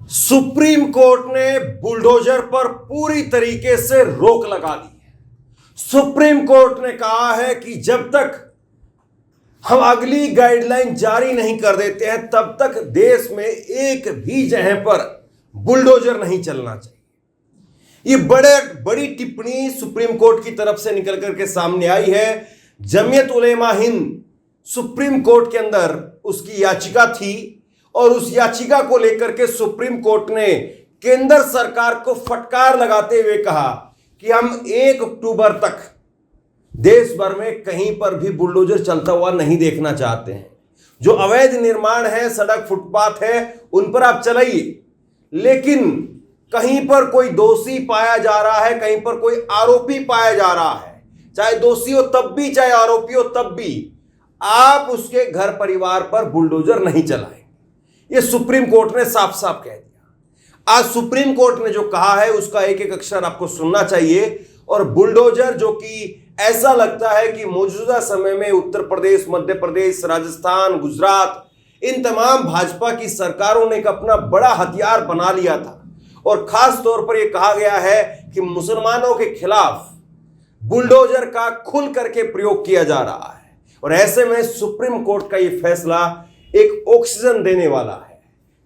Supreme court ने bulldozer पर पूरी तरीके से रोक लगा दी है। सुप्रीम कोर्ट ने कहा है कि जब तक हम अगली गाइडलाइन जारी नहीं कर देते हैं तब तक देश में एक भी जगह पर बुलडोजर नहीं चलना चाहिए। ये बड़ी टिप्पणी सुप्रीम कोर्ट की तरफ से निकल करके सामने आई है। जमीयत उलेमा हिंद सुप्रीम कोर्ट के अंदर उसकी याचिका थी और उस याचिका को लेकर के सुप्रीम कोर्ट ने केंद्र सरकार को फटकार लगाते हुए कहा कि हम 1 अक्टूबर तक देश भर में कहीं पर भी बुलडोजर चलता हुआ नहीं देखना चाहते हैं। जो अवैध निर्माण है, सड़क फुटपाथ है, उन पर आप चलाइए, लेकिन कहीं पर कोई दोषी पाया जा रहा है, कहीं पर कोई आरोपी पाया जा रहा है, चाहे दोषी हो तब भी, चाहे आरोपी हो तब भी, आप उसके घर परिवार पर बुलडोजर नहीं चलाएं। ये सुप्रीम कोर्ट ने साफ साफ कह दिया। आज सुप्रीम कोर्ट ने जो कहा है उसका एक एक अक्षर आपको सुनना चाहिए। और बुलडोजर जो कि ऐसा लगता है कि मौजूदा समय में उत्तर प्रदेश, मध्य प्रदेश, राजस्थान, गुजरात, इन तमाम भाजपा की सरकारों ने एक अपना बड़ा हथियार बना लिया था। और खास तौर पर यह कहा गया है कि मुसलमानों के खिलाफ बुलडोजर का खुल करके प्रयोग किया जा रहा है। और ऐसे में सुप्रीम कोर्ट का यह फैसला एक ऑक्सीजन देने वाला है।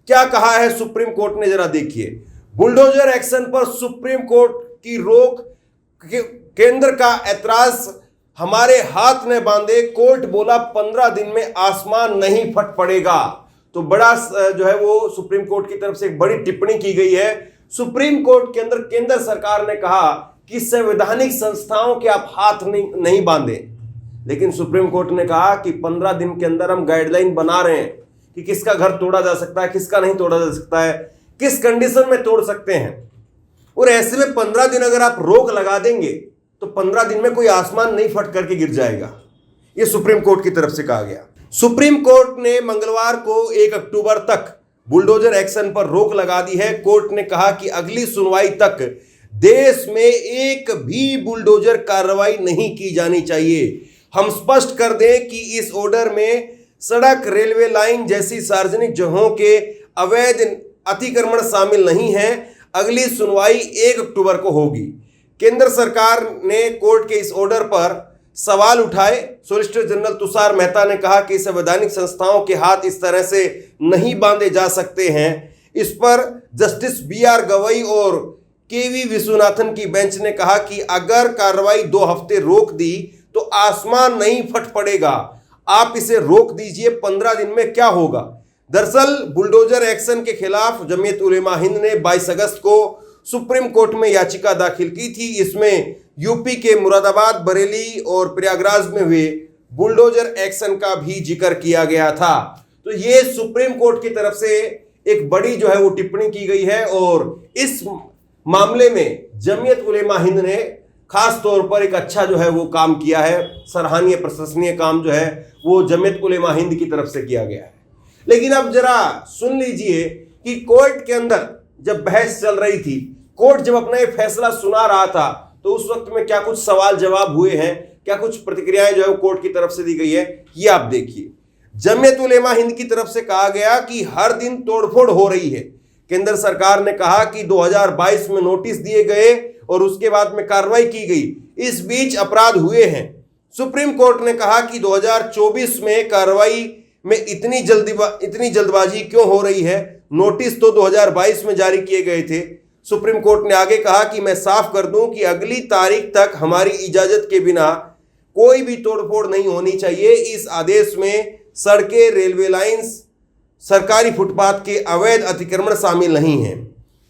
क्या कहा है सुप्रीम कोर्ट ने, जरा देखिए। बुलडोजर एक्शन पर सुप्रीम कोर्ट की रोक, केंद्र का ऐतराज हमारे हाथ ने बांधे, कोर्ट बोला 15 दिन में आसमान नहीं फट पड़ेगा। तो बड़ा जो है वो सुप्रीम कोर्ट की तरफ से एक बड़ी टिप्पणी की गई है। सुप्रीम कोर्ट के अंदर केंद्र सरकार ने कहा कि संवैधानिक संस्थाओं के आप हाथ नहीं बांधे, लेकिन सुप्रीम कोर्ट ने कहा कि 15 दिन के अंदर हम गाइडलाइन बना रहे हैं कि किसका घर तोड़ा जा सकता है, किसका नहीं तोड़ा जा सकता है, किस कंडीशन में तोड़ सकते हैं। और ऐसे में 15 दिन अगर आप रोक लगा देंगे तो 15 दिन में कोई आसमान नहीं फट करके गिर जाएगा। यह सुप्रीम कोर्ट की तरफ से कहा गया। सुप्रीम कोर्ट ने मंगलवार को 1 अक्टूबर तक बुलडोजर एक्शन पर रोक लगा दी है। कोर्ट ने कहा कि अगली सुनवाई तक देश में एक भी बुलडोजर कार्रवाई नहीं की जानी चाहिए। हम स्पष्ट कर दें कि इस ऑर्डर में सड़क, रेलवे लाइन जैसी सार्वजनिक जगहों के अवैध अतिक्रमण शामिल नहीं है। अगली सुनवाई 1 अक्टूबर को होगी। केंद्र सरकार ने कोर्ट के इस ऑर्डर पर सवाल उठाए। सॉलिसिटर जनरल तुषार मेहता ने कहा कि संवैधानिक संस्थाओं के हाथ इस तरह से नहीं बांधे जा सकते हैं। इस पर जस्टिस BR गवई और KV विश्वनाथन की बेंच ने कहा कि अगर कार्रवाई 2 हफ्ते रोक दी तो आसमान नहीं फट पड़ेगा, आप इसे रोक दीजिए, 15 दिन में क्या होगा। दरअसल बुलडोजर एक्शन के खिलाफ जमीयत उलेमा हिंद ने 22 अगस्त को सुप्रीम कोर्ट में याचिका दाखिल की थी। इसमें यूपी के मुरादाबाद, बरेली और प्रयागराज में हुए बुलडोजर एक्शन का भी जिक्र किया गया था। तो ये सुप्रीम कोर्ट की तरफ से एक बड़ी जो है वो टिप्पणी की गई है। और इस मामले में जमीयत उलेमा हिंद ने खास तौर पर एक अच्छा जो है वो काम किया है। सराहनीय, प्रशंसनीय काम जो है वो जमीयत उलेमा हिंद की तरफ से किया गया है। लेकिन अब जरा सुन लीजिए कि कोर्ट के अंदर जब बहस चल रही थी, कोर्ट जब अपना ये फैसला सुना रहा था, तो उस वक्त में क्या कुछ सवाल जवाब हुए हैं, क्या कुछ प्रतिक्रियाएं जो है कोर्ट की तरफ से दी गई है, ये आप देखिए। जमीयत उलेमा हिंद की तरफ से कहा गया कि हर दिन तोड़फोड़ हो रही है। केंद्र सरकार ने कहा कि 2022 में नोटिस दिए गए और उसके बाद में कार्रवाई की गई, इस बीच अपराध हुए हैं। सुप्रीम कोर्ट ने कहा कि 2024 में कार्रवाई में इतनी जल्दबाजी क्यों हो रही है, नोटिस तो 2022 में जारी किए गए थे। सुप्रीम कोर्ट ने आगे कहा कि मैं साफ कर दूं कि अगली तारीख तक हमारी इजाजत के बिना कोई भी तोड़फोड़ नहीं होनी चाहिए। इस आदेश में सड़कें, रेलवे लाइंस, सरकारी फुटपाथ के अवैध अतिक्रमण शामिल नहीं हैं।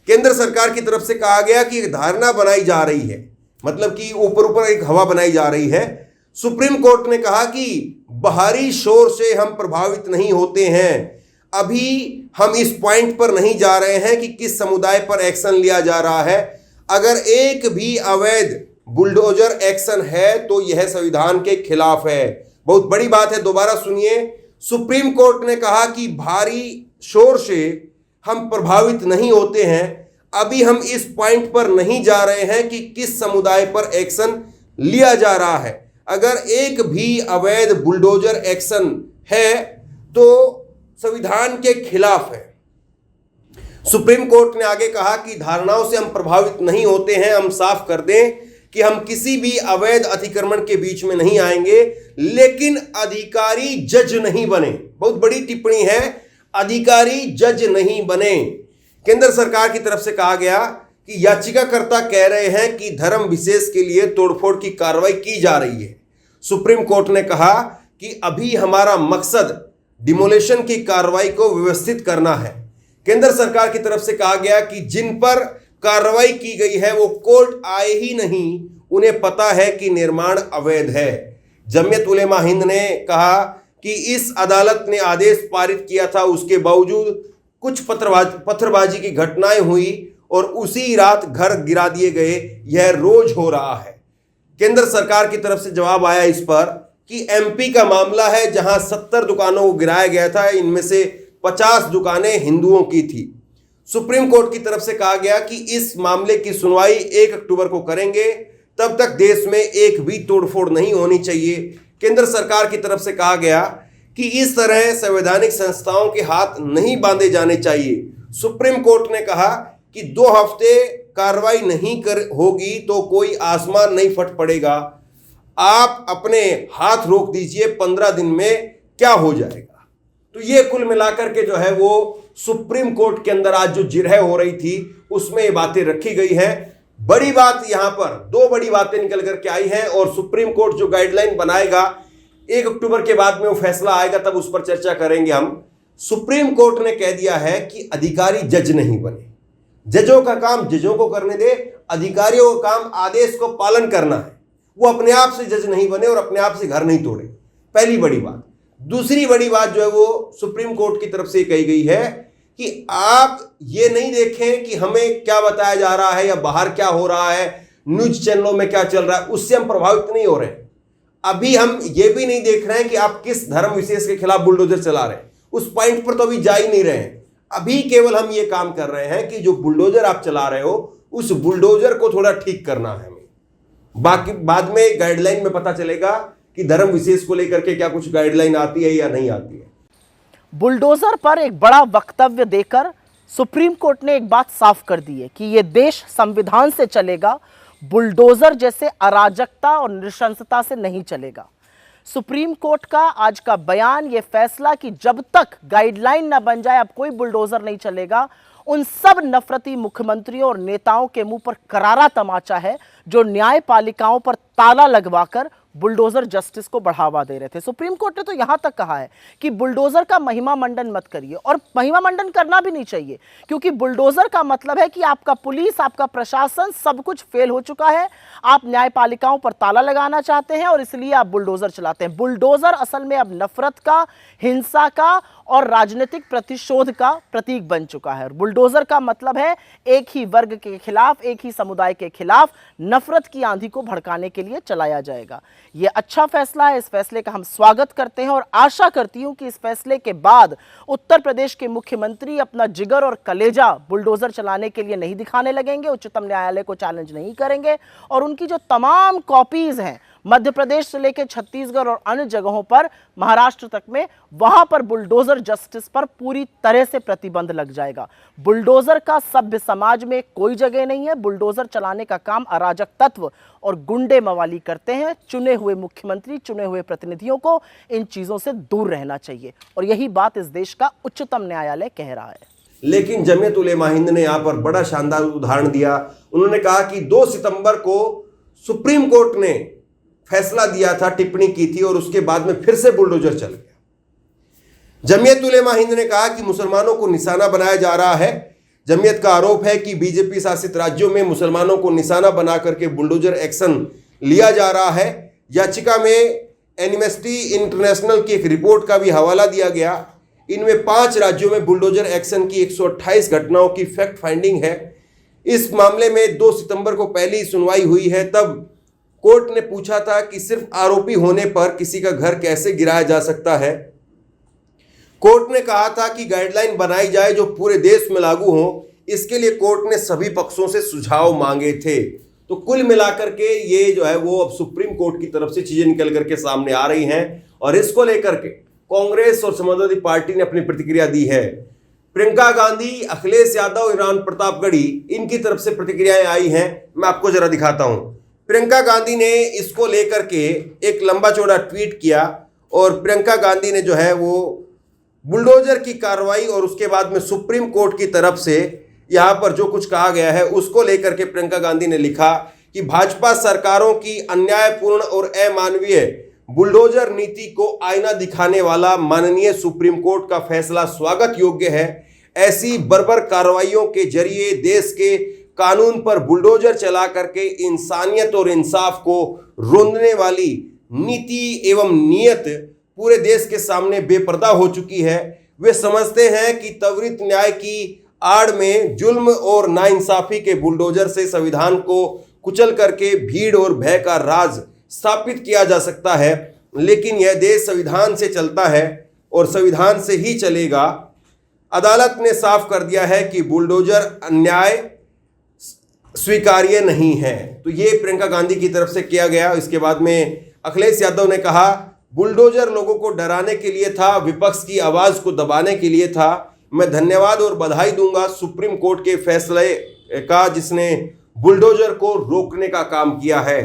केंद्र सरकार की तरफ से कहा गया कि एक धारणा बनाई जा रही है, मतलब कि ऊपर ऊपर एक हवा बनाई जा रही है। सुप्रीम कोर्ट ने कहा कि बाहरी शोर से हम प्रभावित नहीं होते हैं। अभी हम इस पॉइंट पर नहीं जा रहे हैं कि किस समुदाय पर एक्शन लिया जा रहा है। अगर एक भी अवैध बुलडोजर एक्शन है तो यह संविधान के खिलाफ है। बहुत बड़ी बात है, दोबारा सुनिए। सुप्रीम कोर्ट ने कहा कि भारी शोर से हम प्रभावित नहीं होते हैं। अभी हम इस पॉइंट पर नहीं जा रहे हैं कि किस समुदाय पर एक्शन लिया जा रहा है। अगर एक भी अवैध बुलडोजर एक्शन है तो संविधान के खिलाफ है। सुप्रीम कोर्ट ने आगे कहा कि धारणाओं से हम प्रभावित नहीं होते हैं, हम साफ कर दें कि हम किसी भी अवैध अतिक्रमण के बीच में नहीं आएंगे, लेकिन अधिकारी जज नहीं बने। बहुत बड़ी टिप्पणी है, अधिकारी जज नहीं बने। केंद्र सरकार की तरफ से कहा गया कि याचिकाकर्ता कह रहे हैं कि धर्म विशेष के लिए तोड़फोड़ की कार्रवाई की जा रही है। सुप्रीम कोर्ट ने कहा कि अभी हमारा मकसद डिमोलेशन की कार्रवाई को व्यवस्थित करना है। केंद्र सरकार की तरफ से कहा गया कि जिन पर कार्रवाई की गई है वो कोर्ट आए ही नहीं, उन्हें पता है कि निर्माण अवैध है। जमीयत उलेमा हिंद ने कहा कि इस अदालत ने आदेश पारित किया था, उसके बावजूद कुछ पत्थरबाजी की घटनाएं हुई और उसी रात घर गिरा दिए गए। यह रोज हो रहा है। केंद्र सरकार की तरफ से जवाब आया इस पर कि एमपी का मामला है जहां 70 दुकानों को गिराया गया था, इनमें से 50 दुकानें हिंदुओं की थी। सुप्रीम कोर्ट की तरफ से कहा गया कि इस मामले की सुनवाई 1 अक्टूबर को करेंगे, तब तक देश में एक भी तोड़फोड़ नहीं होनी चाहिए। केंद्र सरकार की तरफ से कहा गया कि इस तरह संवैधानिक संस्थाओं के हाथ नहीं बांधे जाने चाहिए। सुप्रीम कोर्ट ने कहा कि 2 हफ्ते कार्रवाई नहीं होगी तो कोई आसमान नहीं फट पड़ेगा। आप अपने हाथ रोक दीजिए, 15 दिन में क्या हो जाएगा। तो ये कुल मिलाकर के जो है वो सुप्रीम कोर्ट के अंदर आज जो जिरह हो रही थी उसमें ये बातें रखी गई है। बड़ी बात यहां पर 2 बड़ी बातें निकल करके आई हैं और सुप्रीम कोर्ट जो गाइडलाइन बनाएगा 1 अक्टूबर के बाद में वो फैसला आएगा, तब उस पर चर्चा करेंगे हम। सुप्रीम कोर्ट ने कह दिया है कि अधिकारी जज नहीं बने। जजों का काम जजों को करने दे, अधिकारियों का काम आदेश को पालन करना है। वो अपने आप से जज नहीं बने और अपने आप से घर नहीं तोड़े। पहली बड़ी बात। दूसरी बड़ी बात जो है वो सुप्रीम कोर्ट की तरफ से कही गई है कि आप ये नहीं देखें कि हमें क्या बताया जा रहा है या बाहर क्या हो रहा है, न्यूज चैनलों में क्या चल रहा है, उससे हम प्रभावित नहीं हो रहे हैं। अभी हम ये भी नहीं देख रहे हैं कि आप किस धर्म विशेष के खिलाफ बुलडोजर चला रहे हैं, उस पॉइंट पर तो अभी जा ही नहीं रहे हैं। अभी केवल हम ये काम कर रहे हैं कि जो बुलडोजर आप चला रहे हो उस बुलडोजर को थोड़ा ठीक करना है हमें। बाकी बाद में गाइडलाइन में पता चलेगा कि धर्म विशेष को लेकर के क्या कुछ गाइडलाइन आती है या नहीं आती है। बुलडोजर पर एक बड़ा वक्तव्य देकर सुप्रीम कोर्ट ने एक बात साफ कर दी है कि यह देश संविधान से चलेगा, बुलडोजर जैसे अराजकता और नृशंसता से नहीं चलेगा। सुप्रीम कोर्ट का आज का बयान, यह फैसला कि जब तक गाइडलाइन ना बन जाए अब कोई बुलडोजर नहीं चलेगा, उन सब नफरती मुख्यमंत्रियों और नेताओं के मुंह पर करारा तमाचा है जो न्यायपालिकाओं पर ताला लगवाकर बुलडोजर जस्टिस को बढ़ावा दे रहे थे। सुप्रीम कोर्ट ने तो यहां तक कहा है कि बुलडोजर का महिमा मंडन मत करिए, और महिमा मंडन करना भी नहीं चाहिए, क्योंकि बुलडोजर का मतलब है कि आपका पुलिस, आपका प्रशासन सब कुछ फेल हो चुका है। आप न्यायपालिकाओं पर ताला लगाना चाहते हैं और इसलिए आप बुलडोजर चलाते हैं। बुलडोजर असल में अब नफरत का, हिंसा का और राजनीतिक प्रतिशोध का प्रतीक बन चुका है। बुलडोजर का मतलब है एक ही वर्ग के खिलाफ, एक ही समुदाय के खिलाफ नफरत की आंधी को भड़काने के लिए चलाया जाएगा। यह अच्छा फैसला है, इस फैसले का हम स्वागत करते हैं और आशा करती हूं कि इस फैसले के बाद उत्तर प्रदेश के मुख्यमंत्री अपना जिगर और कलेजा बुलडोजर चलाने के लिए नहीं दिखाने लगेंगे, उच्चतम न्यायालय को चैलेंज नहीं करेंगे और उनकी जो तमाम कॉपीज हैं मध्य प्रदेश से लेकर छत्तीसगढ़ और अन्य जगहों पर, महाराष्ट्र तक में, वहां पर बुलडोजर जस्टिस पर पूरी तरह से प्रतिबंध लग जाएगा। बुलडोजर का सभ्य समाज में कोई जगह नहीं है। बुलडोजर चलाने का काम अराजक तत्व और गुंडे मवाली करते हैं। चुने हुए मुख्यमंत्री, चुने हुए प्रतिनिधियों को इन चीजों से दूर रहना चाहिए और यही बात इस देश का उच्चतम न्यायालय कह रहा है। लेकिन जमीयत उलेमा हिंद ने यहां पर बड़ा शानदार उदाहरण दिया। उन्होंने कहा कि 2 सितंबर को सुप्रीम कोर्ट ने फैसला दिया था, टिप्पणी की थी और उसके बाद में फिर से बुलडोजर चल गया। जमीयत उलेमा हिंद ने कहा कि मुसलमानों को निशाना बनाया जा रहा है। जमीयत का आरोप है कि बीजेपी शासित राज्यों में मुसलमानों को निशाना बना करके बुलडोजर एक्शन लिया जा रहा है। याचिका में एमनेस्टी इंटरनेशनल की एक रिपोर्ट का भी हवाला दिया गया। इनमें 5 राज्यों में बुलडोजर एक्शन की 128 घटनाओं की फैक्ट फाइंडिंग है। इस मामले में 2 सितंबर को पहली सुनवाई हुई है। तब कोर्ट ने पूछा था कि सिर्फ आरोपी होने पर किसी का घर कैसे गिराया जा सकता है। कोर्ट ने कहा था कि गाइडलाइन बनाई जाए जो पूरे देश में लागू हो। इसके लिए कोर्ट ने सभी पक्षों से सुझाव मांगे थे। तो कुल मिलाकर के ये जो है वो अब सुप्रीम कोर्ट की तरफ से चीजें निकल करके सामने आ रही हैं और इसको लेकर के कांग्रेस और समाजवादी पार्टी ने अपनी प्रतिक्रिया दी है। प्रियंका गांधी, अखिलेश यादव, इमरान प्रतापगढ़ी, इनकी तरफ से प्रतिक्रियाएं आई हैं। मैं आपको जरा दिखाता हूं। प्रियंका गांधी ने इसको लेकर के एक लंबा चौड़ा ट्वीट किया और प्रियंका गांधी ने जो है वो बुलडोजर की कार्रवाई और उसके बाद में सुप्रीम कोर्ट की तरफ से यहाँ पर जो कुछ कहा गया है उसको लेकर के प्रियंका गांधी ने लिखा कि भाजपा सरकारों की अन्यायपूर्ण और अमानवीय बुलडोजर नीति को आईना दिखाने वाला माननीय सुप्रीम कोर्ट का फैसला स्वागत योग्य है। ऐसी बर्बर कार्रवाइयों के जरिए देश के कानून पर बुलडोजर चला करके इंसानियत और इंसाफ को रोंदने वाली नीति एवं नियत पूरे देश के सामने बेपर्दा हो चुकी है। वे समझते हैं कि त्वरित न्याय की आड़ में जुल्म और नाइंसाफी के बुलडोजर से संविधान को कुचल करके भीड़ और भय का राज स्थापित किया जा सकता है, लेकिन यह देश संविधान से चलता है और संविधान से ही चलेगा। अदालत ने साफ कर दिया है कि बुलडोजर अन्याय स्वीकार्य नहीं है। तो ये प्रियंका गांधी की तरफ से किया गया। इसके बाद में अखिलेश यादव ने कहा बुलडोजर लोगों को डराने के लिए था, विपक्ष की आवाज को दबाने के लिए था। मैं धन्यवाद और बधाई दूंगा सुप्रीम कोर्ट के फैसले का जिसने बुलडोजर को रोकने का काम किया है।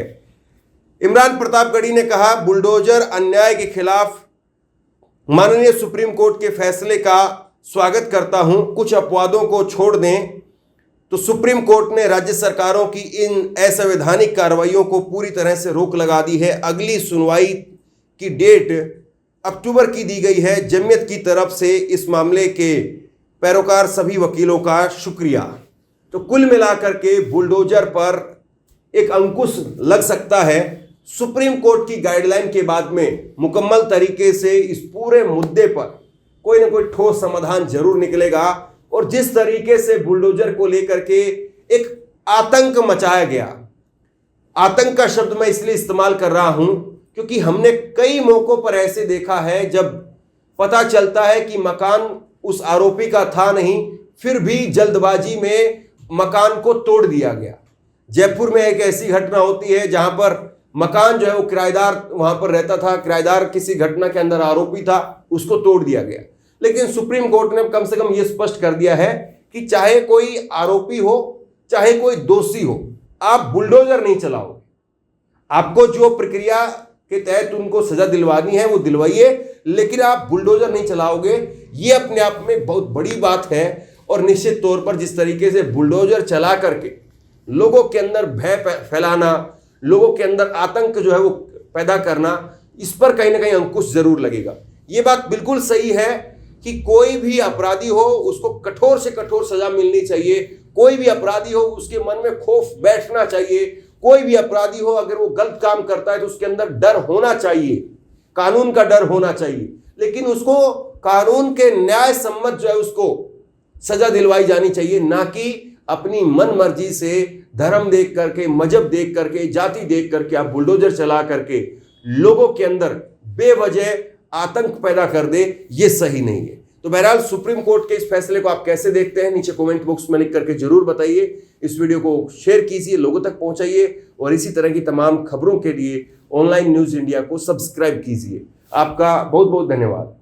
इमरान प्रतापगढ़ी ने कहा बुलडोजर अन्याय के खिलाफ माननीय सुप्रीम कोर्ट के फैसले का स्वागत करता हूं। कुछ अपवादों को छोड़ दें तो सुप्रीम कोर्ट ने राज्य सरकारों की इन असंवैधानिक कार्रवाइयों को पूरी तरह से रोक लगा दी है। अगली सुनवाई की डेट अक्टूबर की दी गई है। जमीयत की तरफ से इस मामले के पैरोकार सभी वकीलों का शुक्रिया। तो कुल मिलाकर के बुलडोजर पर एक अंकुश लग सकता है। सुप्रीम कोर्ट की गाइडलाइन के बाद में मुकम्मल तरीके से इस पूरे मुद्दे पर कोई ना कोई ठोस समाधान जरूर निकलेगा। और जिस तरीके से बुलडोजर को लेकर के एक आतंक मचाया गया, आतंक का शब्द मैं इसलिए इस्तेमाल कर रहा हूं क्योंकि हमने कई मौकों पर ऐसे देखा है जब पता चलता है कि मकान उस आरोपी का था नहीं, फिर भी जल्दबाजी में मकान को तोड़ दिया गया। जयपुर में एक ऐसी घटना होती है जहां पर मकान जो है वो किराएदार वहां पर रहता था, किराएदार किसी घटना के अंदर आरोपी था, उसको तोड़ दिया गया। लेकिन सुप्रीम कोर्ट ने कम से कम ये स्पष्ट कर दिया है कि चाहे कोई आरोपी हो चाहे कोई दोषी हो, आप बुलडोजर नहीं चलाओगे। आपको जो प्रक्रिया के तहत उनको सजा दिलवानी है वो दिलवाइए, लेकिन आप बुलडोजर नहीं चलाओगे। ये अपने आप में बहुत बड़ी बात है। और निश्चित तौर पर जिस तरीके से बुलडोजर चला करके लोगों के अंदर भय फैलाना, लोगों के अंदर आतंक जो है वो पैदा करना, इस पर कहीं ना कहीं अंकुश जरूर लगेगा। ये बात बिल्कुल सही है कि कोई भी अपराधी हो उसको कठोर से कठोर सजा मिलनी चाहिए। कोई भी अपराधी हो उसके मन में खौफ बैठना चाहिए। कोई भी अपराधी हो अगर वो गलत काम करता है तो उसके अंदर डर होना चाहिए, कानून का डर होना चाहिए। लेकिन उसको कानून के न्याय सम्मत जो है उसको सजा दिलवाई जानी चाहिए, ना कि अपनी मन मर्जी से धर्म देख करके, मजहब देख करके, जाति देख करके आप बुलडोजर चला करके लोगों के अंदर बेवजह आतंक पैदा कर दे। ये सही नहीं है। तो बहरहाल सुप्रीम कोर्ट के इस फैसले को आप कैसे देखते हैं नीचे कमेंट बॉक्स में लिख करके जरूर बताइए। इस वीडियो को शेयर कीजिए, लोगों तक पहुंचाइए और इसी तरह की तमाम खबरों के लिए ऑनलाइन न्यूज इंडिया को सब्सक्राइब कीजिए। आपका बहुत बहुत धन्यवाद।